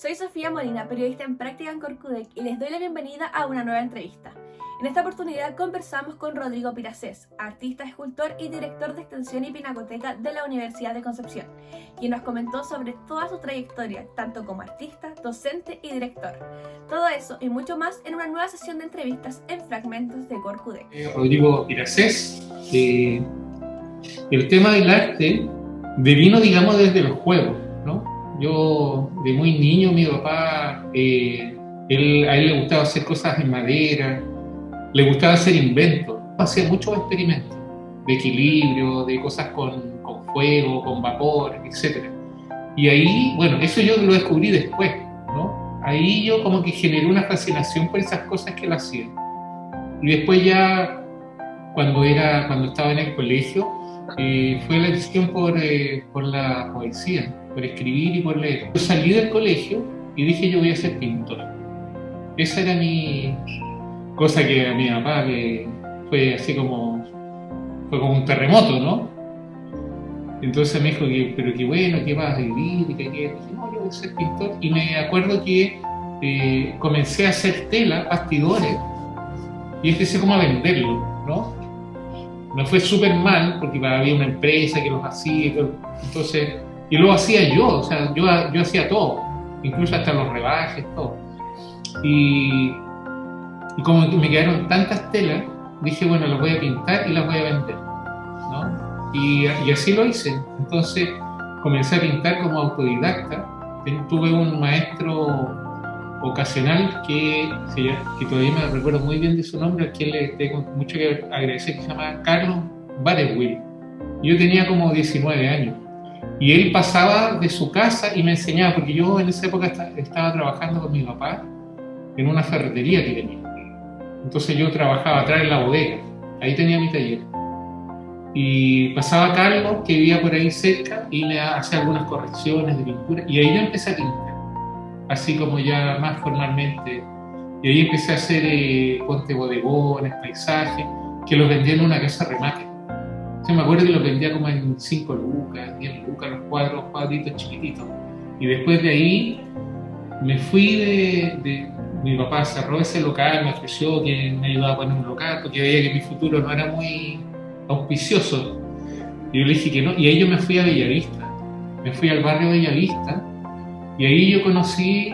Soy Sofía Molina, periodista en práctica en Corcudec, y les doy la bienvenida a una nueva entrevista. En esta oportunidad conversamos con Rodrigo Piracés, artista, escultor y director de extensión y pinacoteca de la Universidad de Concepción, quien nos comentó sobre toda su trayectoria, tanto como artista, docente y director. Todo eso y mucho más en una nueva sesión de entrevistas en Fragmentos de Corcudec. Rodrigo Piracés. El tema del arte devino, digamos, desde los juegos, ¿no? Yo, de muy niño, mi papá, a él le gustaba hacer cosas en madera, le gustaba hacer inventos, hacía muchos experimentos de equilibrio, de cosas con fuego, con vapor, etc. Y ahí, bueno, eso yo lo descubrí después, ¿no? Ahí yo como que generé una fascinación por esas cosas que él hacía. Y después ya, cuando estaba en el colegio, fue la decisión por la poesía, por escribir y por leer. Yo salí del colegio y dije, yo voy a ser pintor. Esa era mi cosa, que a mi papá fue así como un terremoto, ¿no? Entonces me dijo pero qué bueno, ¿qué vas a vivir? Y dije, no, yo voy a ser pintor. Y me acuerdo que comencé a hacer tela, bastidores, y empecé como a venderlo, ¿no? Me fue súper mal porque había una empresa que los hacía, entonces, y lo hacía yo, o sea, yo hacía todo, incluso hasta los rebajes, todo. Y como me quedaron tantas telas, dije, bueno, las voy a pintar y las voy a vender, ¿no? Y así lo hice. Entonces comencé a pintar como autodidacta. Tuve un maestro ocasional que todavía me recuerdo muy bien de su nombre, a quien le tengo mucho que agradecer, que se llama Carlos Barewill. Yo tenía como 19 años y él pasaba de su casa y me enseñaba, porque yo en esa época estaba trabajando con mi papá en una ferretería que tenía. Entonces yo trabajaba atrás en la bodega, ahí tenía mi taller. Y pasaba Carlos, que vivía por ahí cerca, y me hacía algunas correcciones de pintura, y ahí yo empecé a pintar, así como ya más formalmente. Y ahí empecé a hacer ponte bodegones, paisajes, que los vendía en una casa remate. Yo me acuerdo que los vendía como en 5 lucas, 10 lucas, los cuadritos chiquititos. Y después de ahí me fui mi papá cerró ese local, me ofreció que me ayudaba a poner un local, porque veía que mi futuro no era muy auspicioso. Y yo le dije que no, y ahí yo me fui a Bellavista. Me fui al barrio Bellavista, y ahí yo conocí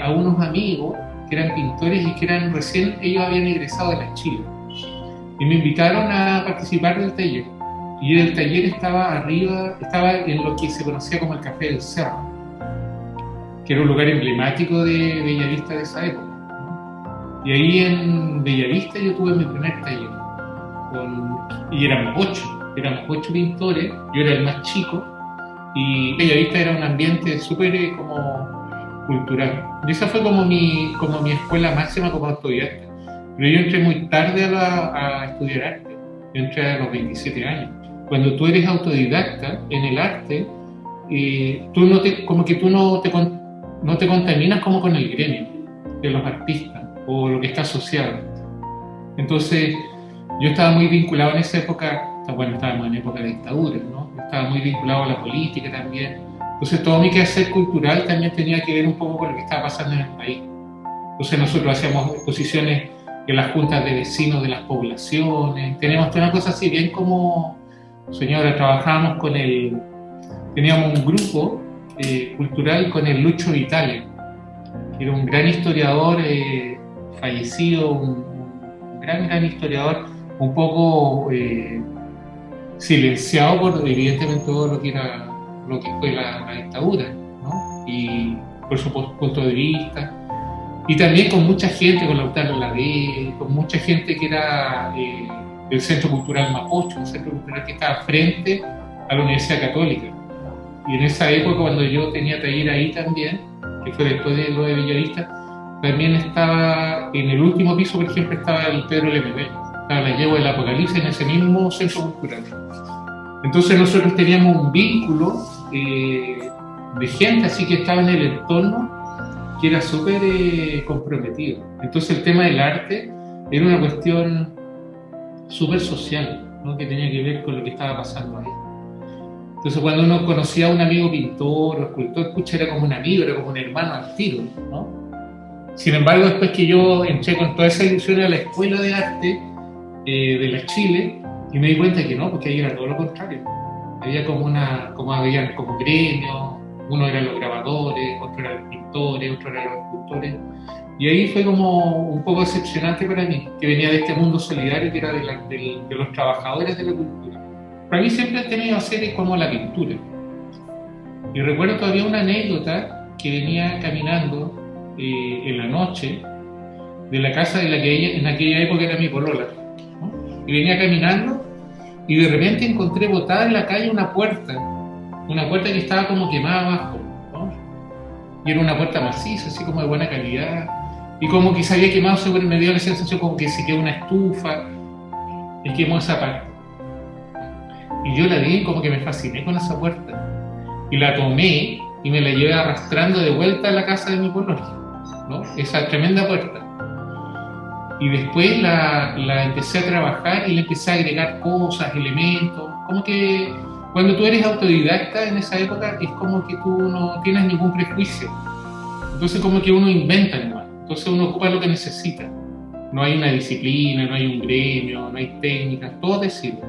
a unos amigos que eran pintores y que ellos habían egresado de la Chile. Y me invitaron a participar del taller. Y el taller estaba en lo que se conocía como el Café del Cerro, que era un lugar emblemático de Bellavista de esa época, ¿no? Y ahí en Bellavista yo tuve mi primer taller. Y éramos 8 pintores, yo era el más chico, y Bellavista era un ambiente súper como cultural. Y esa fue como mi escuela máxima como autodidacta. Pero yo entré muy tarde a estudiar arte. Yo entré a los 27 años. Cuando tú eres autodidacta en el arte, tú no te contaminas como con el gremio de los artistas o lo que está asociado. Entonces, yo estaba muy vinculado en esa época, bueno, estábamos en época de dictadura, ¿no? Estaba muy vinculado a la política también. Entonces, todo mi quehacer cultural también tenía que ver un poco con lo que estaba pasando en el país. Entonces, nosotros hacíamos exposiciones en las juntas de vecinos de las poblaciones. Tenemos toda una cosa así, bien como, señora, teníamos un grupo cultural con el Lucho Vitale, que era un gran historiador fallecido, un gran historiador, un poco silenciado por evidentemente todo lo que fue la dictadura, ¿no? Y por su punto de vista, y también con mucha gente, con Lautaro Lavey, con mucha gente que era del Centro Cultural Mapocho, un centro cultural que estaba frente a la Universidad Católica. Y en esa época, cuando yo tenía taller ahí también, que fue después de lo de Bellavista, también estaba en el último piso, por ejemplo, estaba el Pedro Lemebel, estaba la Yegua del Apocalipsis en ese mismo centro cultural. Entonces nosotros teníamos un vínculo de gente así que estaba en el entorno, que era súper comprometido. Entonces el tema del arte era una cuestión súper social, ¿no? Que tenía que ver con lo que estaba pasando ahí. Entonces cuando uno conocía a un amigo pintor o escultor, pucha, era como un amigo, era como un hermano al tiro, ¿no? Sin embargo, después que yo entré con toda esa ilusión a la escuela de arte de la Chile, y me di cuenta que no, porque ahí era todo lo contrario. Había había como gremios, uno eran los grabadores, otro eran los pintores, otro eran los escultores. Y ahí fue como un poco decepcionante para mí, que venía de este mundo solidario que era de los trabajadores de la cultura. Para mí siempre he tenido series como la pintura. Y recuerdo todavía una anécdota que venía caminando en la noche de la casa de la que ella, en aquella época era mi polola, ¿no? Y venía caminando y de repente encontré botada en la calle una puerta que estaba como quemada abajo, ¿no? Y era una puerta maciza, así como de buena calidad, y como que se había quemado, seguro me dio la sensación como que se quedó una estufa y quemó esa parte. Y yo la vi como que me fasciné con esa puerta y la tomé y me la llevé arrastrando de vuelta a la casa de mi polola, ¿no? Esa tremenda puerta. Y después la empecé a trabajar y le empecé a agregar cosas, elementos. Como que cuando tú eres autodidacta en esa época es como que tú no tienes ningún prejuicio. Entonces como que uno inventa nomás. Entonces uno ocupa lo que necesita. No hay una disciplina, no hay un gremio, no hay técnicas, todo te sirve.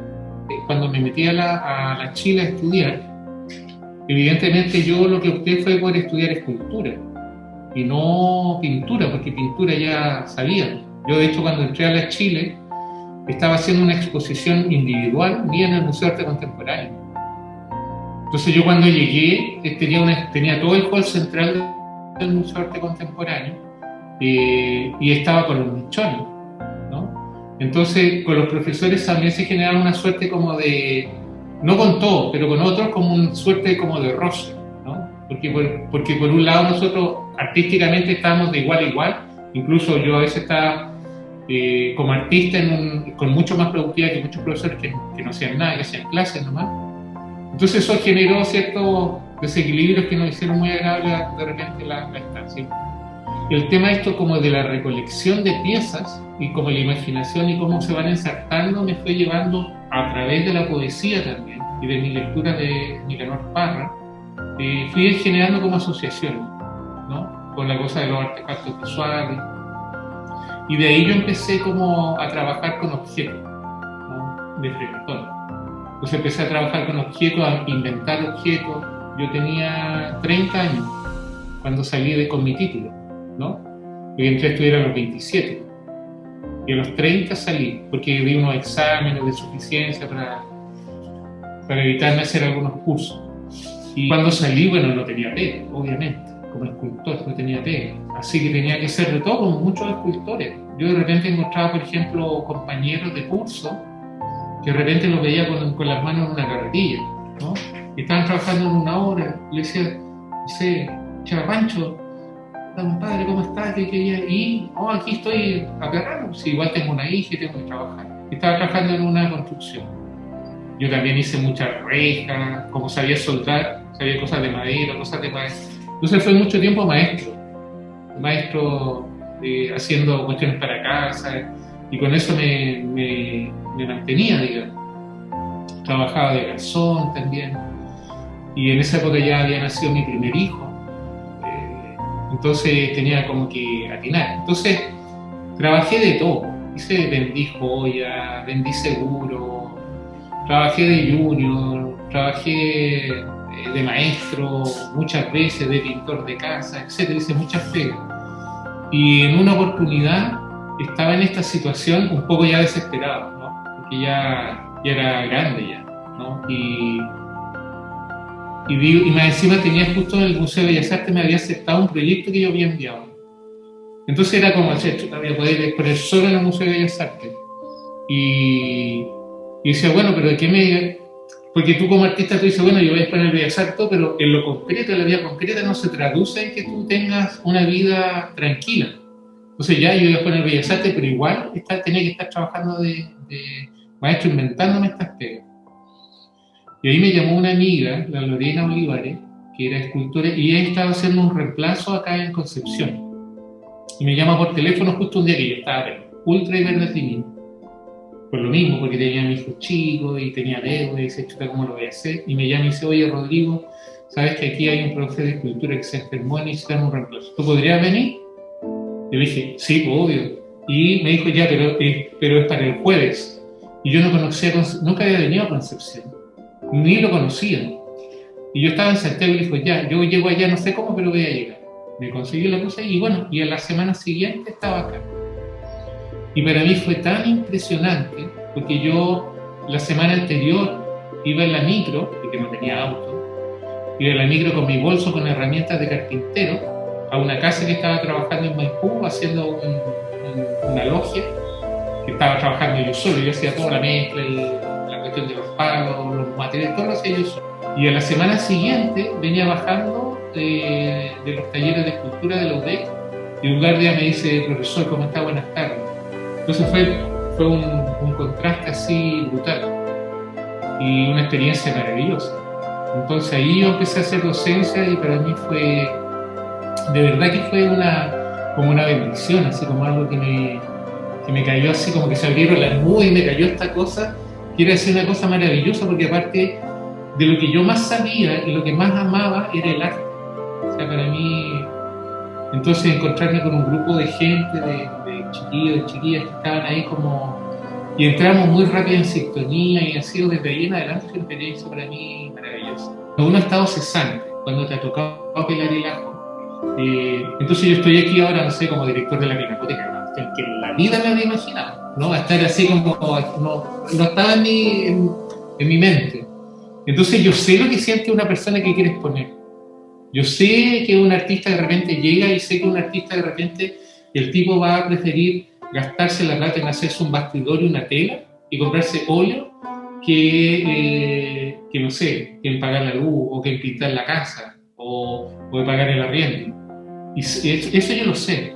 Cuando me metí a la Chile a estudiar, evidentemente yo lo que opté fue por estudiar escultura y no pintura, porque pintura ya sabía. Yo de hecho cuando entré a la Chile estaba haciendo una exposición individual mía en el Museo de Arte Contemporáneo. Entonces yo cuando llegué tenía todo el hall central del Museo de Arte Contemporáneo y estaba con los mechones, ¿no? Entonces con los profesores también se generaba una suerte como de, no con todos, pero con otros como una suerte como de roce, ¿no? Porque por un lado nosotros artísticamente estábamos de igual a igual, incluso yo a veces estaba como artista con mucho más productividad que muchos profesores que no hacían nada, que hacían clases nomás. Entonces eso generó ciertos desequilibrios que nos hicieron muy agradables de repente la estancia. El tema esto como de la recolección de piezas y como la imaginación y cómo se van ensartando me fue llevando a través de la poesía también y de mi lectura de Nicanor Parra, fui generando como asociaciones, ¿no? Con la cosa de los artefactos visuales. Y de ahí yo empecé como a trabajar con objetos, ¿no? De frentón. Entonces empecé a trabajar con objetos, a inventar objetos. Yo tenía 30 años cuando salí con mi título, ¿no? Porque entré a estudiar a los 27. Y a los 30 salí, porque di unos exámenes de suficiencia para evitarme hacer algunos cursos. Y cuando salí, bueno, no tenía pega, obviamente. Como escultor no tenía pega. Así que tenía que hacer de todo, como muchos escultores. Yo de repente encontraba, por ejemplo, compañeros de curso que de repente los veía con las manos en una carretilla, ¿no? Y estaban trabajando en una hora. Y le decía, no sé, Pancho, compadre, ¿cómo estás? Y aquí estoy agarrado. Si igual tengo una hija y tengo que trabajar. Estaba trabajando en una construcción. Yo también hice muchas rejas, como sabía soldar, sabía cosas de madera, cosas de maestro. Entonces fue mucho tiempo maestro haciendo cuestiones para casa, y con eso me mantenía, digamos. Trabajaba de garzón también, y en esa época ya había nacido mi primer hijo, entonces tenía como que atinar. Entonces trabajé de todo, vendí joyas, vendí seguro, trabajé de junior, trabajé de maestro muchas veces, de pintor de casa, etc. Hice muchas pegas. Y en una oportunidad estaba en esta situación un poco ya desesperado, ¿no? Porque ya era grande ya, ¿no? Y más encima tenía justo en el Museo de Bellas Artes, me había aceptado un proyecto que yo había enviado. Entonces era como, voy a poder exponer solo en el Museo de Bellas Artes. Y decía, bueno, pero ¿de qué me...? Porque tú como artista tú dices, bueno, yo voy a exponer el Bellas Artes, pero en lo concreto, en la vida concreta, no se traduce en que tú tengas una vida tranquila. Entonces ya yo voy a exponer Bellas Artes, pero igual tenía que estar trabajando de maestro, inventándome estas pegas. Y ahí me llamó una amiga, la Lorena Olivares, que era escultora, y ella estaba haciendo un reemplazo acá en Concepción. Y me llama por teléfono justo un día que yo estaba ultra hiperdeprimido. por lo mismo, porque tenía a mi hijo chico y tenía deuda y dice, chuta, ¿cómo lo voy a hacer? Y me llama y dice, oye, Rodrigo, ¿sabes que aquí hay un profe de escultura que se enfermó y necesitan un reemplazo? ¿Tú podrías venir? Yo dije, sí, pues, obvio. Y me dijo, ya, pero es para el jueves. Y yo no conocía, nunca había venido a Concepción, ni lo conocía. Y yo estaba en Santiago y le dijo, ya, yo llego allá, no sé cómo, pero voy a llegar. Me conseguí la cosa y bueno, y a la semana siguiente estaba acá. Y para mí fue tan impresionante, porque yo la semana anterior iba en la micro, porque no tenía auto, iba en la micro con mi bolso con herramientas de carpintero a una casa que estaba trabajando en Maipú, haciendo una logia, que estaba trabajando yo solo, yo hacía toda la mezcla y la cuestión de los pagos, los materiales, todo lo hacía yo solo. Y a la semana siguiente venía bajando de los talleres de escultura de los UDEC y un guardia me dice, profesor, ¿cómo está? Buenas tardes. Entonces fue un contraste así brutal y una experiencia maravillosa. Entonces ahí yo empecé a hacer docencia y para mí fue, de verdad que fue como una bendición, así como algo que me cayó así, como que se abrieron las nubes y me cayó esta cosa, que era así una cosa maravillosa, porque aparte de lo que yo más sabía y lo que más amaba era el arte. O sea, para mí, entonces encontrarme con un grupo de gente, de chiquillos, de chiquillas que estaban ahí como... Y entramos muy rápido en sintonía y ha sido desde ahí en adelante una experiencia para mí maravillosa. Uno ha estado cesante cuando te ha tocado pelar el ajo. Entonces yo estoy aquí ahora, no sé, como director de la Pinacoteca, ¿no? Que en la vida me había imaginado, ¿no? A estar así como... No estaba en mi mente. Entonces yo sé lo que siente una persona que quiere exponer. Yo sé que un artista de repente llega y sé que un artista de repente el tipo va a preferir gastarse la plata en hacerse un bastidor y una tela y comprarse óleo que no sé, que en pagar la luz o que en pintar la casa o de pagar el arriendo. Y eso yo lo sé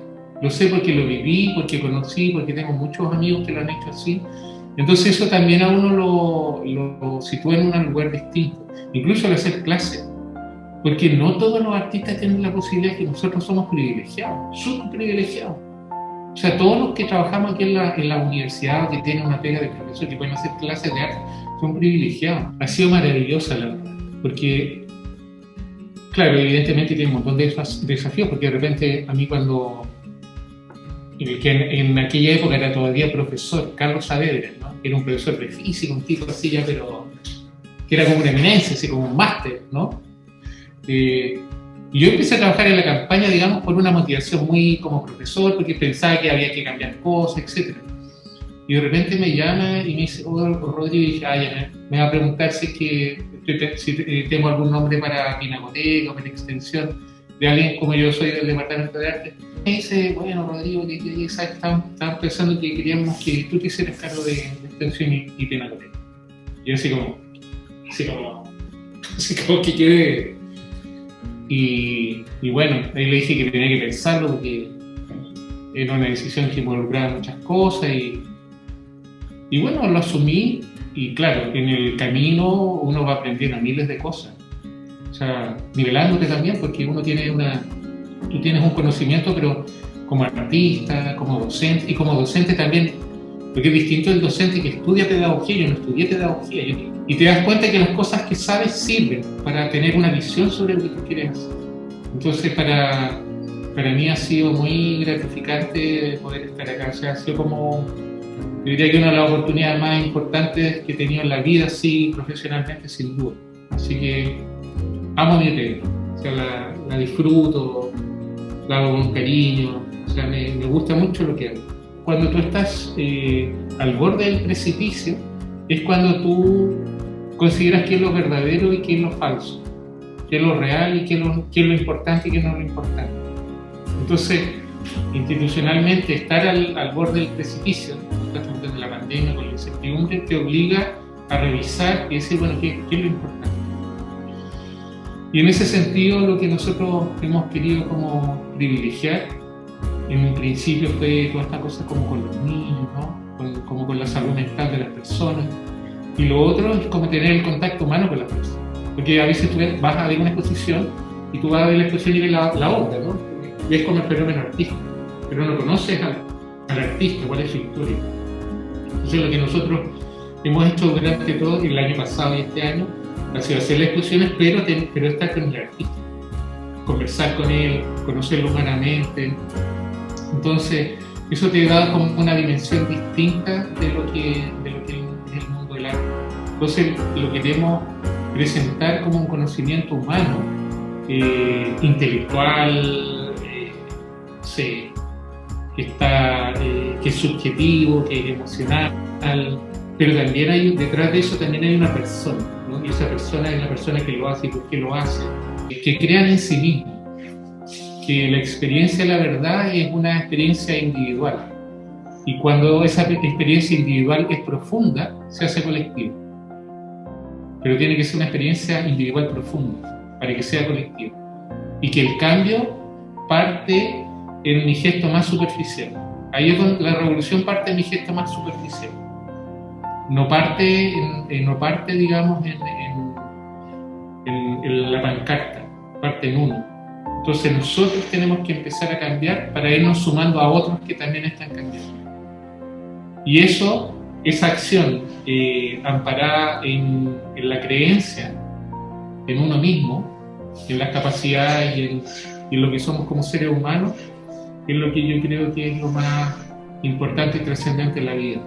porque lo viví, porque conocí, porque tengo muchos amigos que lo han hecho así. Entonces eso también a uno lo sitúa en un lugar distinto, incluso al hacer clases, porque no todos los artistas tienen la posibilidad que nosotros somos privilegiados, súper privilegiados. O sea, todos los que trabajamos aquí en la universidad, que tienen una pega de profesor, que pueden hacer clases de arte, son privilegiados. Ha sido maravillosa, la verdad, porque, claro, evidentemente tiene un montón de desafíos, porque de repente a mí cuando... que en aquella época era todavía profesor, Carlos Saavedra, ¿no? Era un profesor de física, un tipo así ya, pero que era como una eminencia, así como un máster, ¿no? Y yo empecé a trabajar en la campaña, digamos, por una motivación muy como profesor, porque pensaba que había que cambiar cosas, etc. Y de repente me llama y me dice, oh, Rodrigo, y dije, ya me va a preguntar si tengo algún nombre para Pinacoteca o para extensión de alguien como yo soy del Departamento de Arte. Me dice, bueno, Rodrigo, que estaban pensando que queríamos que tú te hicieras cargo de extensión y Pinacoteca. Y yo así como que quedé. Y bueno, ahí le dije que tenía que pensarlo porque era una decisión que involucraba muchas cosas y bueno, lo asumí y claro, en el camino uno va aprendiendo miles de cosas. O sea, nivelándote también porque tú tienes un conocimiento, pero como artista, como docente, y como docente también, porque es distinto el docente que estudia pedagogía. Yo no estudié pedagogía, y te das cuenta que las cosas que sabes sirven para tener una visión sobre lo que tú quieres hacer. Entonces para mí ha sido muy gratificante poder estar acá. O sea, ha sido como, yo diría que una de las oportunidades más importantes que he tenido en la vida, sí, profesionalmente, sin duda. Así que amo mi pega, o sea, la disfruto, la hago con cariño, o sea, me gusta mucho lo que hago. Cuando tú estás al borde del precipicio, es cuando tú consideras qué es lo verdadero y qué es lo falso, qué es lo real y qué es lo importante y qué no es lo importante. Entonces, institucionalmente, estar al borde del precipicio, de la pandemia, con la incertidumbre, te obliga a revisar y decir, bueno, ¿qué es lo importante? Y en ese sentido, lo que nosotros hemos querido como privilegiar, en un principio fue toda esta cosa como con los niños, ¿no? Como con la salud mental de las personas. Y lo otro es como tener el contacto humano con las personas. Porque a veces tú vas a ver una exposición y tú vas a ver la exposición y ves la obra, ¿no? Ves como el fenómeno artístico, pero no conoces al artista, cuál es su historia. Entonces lo que nosotros hemos hecho durante todo el año pasado y este año ha sido hacer las exposiciones, pero estar con el artista, conversar con él, conocerlo humanamente. Entonces eso te da como una dimensión distinta de lo que es el mundo del arte. Entonces lo queremos presentar como un conocimiento humano, intelectual, que es subjetivo, que es emocional, pero también detrás de eso también hay una persona, ¿no? Y esa persona es la persona que lo hace y por qué lo hace, que crean en sí mismo, que la experiencia de la verdad es una experiencia individual, y cuando esa experiencia individual es profunda, se hace colectiva. Pero tiene que ser una experiencia individual profunda para que sea colectiva. Y que el cambio parte en mi gesto más superficial. Ahí es donde la revolución parte en mi gesto más superficial. No parte, digamos, en la pancarta, parte en uno. Entonces nosotros tenemos que empezar a cambiar para irnos sumando a otros que también están cambiando. Y esa acción amparada en la creencia, en uno mismo, en las capacidades y en lo que somos como seres humanos, es lo que yo creo que es lo más importante y trascendente en la vida.